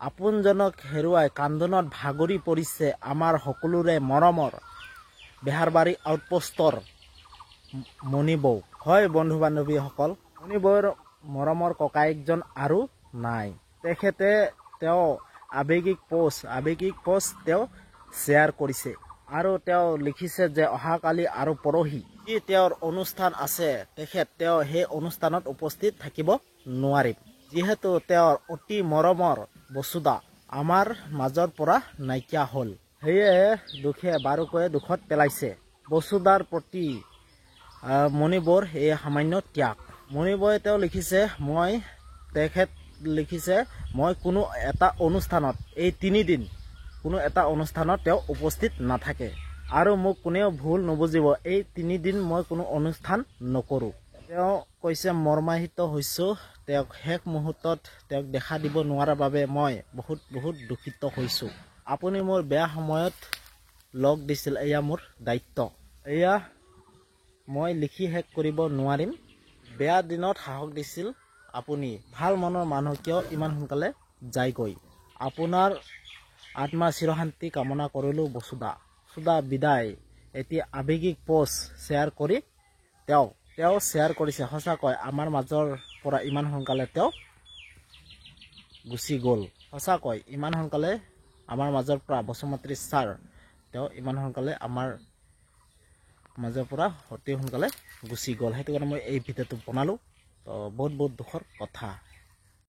আপোনজনক হেৰুৱাই কান্দোনত ভাগৰি পৰিছে আমাৰ সকলোৰে মৰমৰ বেহাৰবাৰী আউটপোষ্টৰ মণিবৌ। হয় বন্ধু বান্ধৱীসকল, মণিবৌৰ মৰমৰ ককায়েকজন আৰু নাই। তেখেতে তেওঁ আৱেগিক পোষ্ট তেওঁ শ্বেয়াৰ কৰিছে আৰু তেওঁ লিখিছে যে অহাকালি আৰু পৰহি যি তেওঁৰ অনুষ্ঠান আছে তেওঁ সেই অনুষ্ঠানত উপস্থিত থাকিব নোৱাৰিম, যিহেতু তেওঁৰ অতি মৰমৰ বসুদা আমাৰ মাজৰ পৰা নাইকিয়া হ'ল। সেয়ে দুখে বাৰুকৈয়ে দুখত পেলাইছে বসুদাৰ প্ৰতি মণিবৌৰ এই সামান্য ত্যাগ। মণিবৌয়ে তেওঁ লিখিছে মই কোনো এটা অনুষ্ঠানত এই 3 দিন কোনো এটা অনুষ্ঠানত তেওঁ উপস্থিত নাথাকে আৰু মোক কোনেও ভুল নুবুজিব, এই 3 দিন মই কোনো অনুষ্ঠান নকৰোঁ। তেওঁ কৈছে মৰ্মাহিত হৈছোঁ, তেওঁক শেষ মুহূৰ্তত তেওঁক দেখা দিব নোৱাৰাৰ বাবে মই বহুত দুখিত হৈছোঁ। আপুনি মোৰ বেয়া সময়ত লগ দিছিল, এয়া মোৰ দায়িত্ব। এয়া মই লিখি শেষ কৰিব নোৱাৰিম। বেয়া দিনত সাহস দিছিল আপুনি, ভাল মনৰ মানুহ কিয় ইমান সোনকালে যায়গৈ। আপোনাৰ আত্মাৰ চিৰশান্তি কামনা কৰিলোঁ বসুদা বিদায়। এটি আৱেগিক পোষ্ট শ্বেয়াৰ কৰি তেওঁ শ্বেয়াৰ কৰিছে। সঁচাকৈ আমাৰ মাজৰ পৰা ইমান সোনকালে তেওঁ গুচি গ'ল। সঁচাকৈ ইমান সোনকালে আমাৰ মাজৰ পৰা বসুমতী ছাৰ তেওঁ ইমান সোনকালে আমাৰ মাজৰ পৰা অতি সোনকালে গুচি গ'ল। সেইটো কাৰণে মই এই ভিডিঅ'টো বনালোঁ। তো বহুত দুখৰ কথা।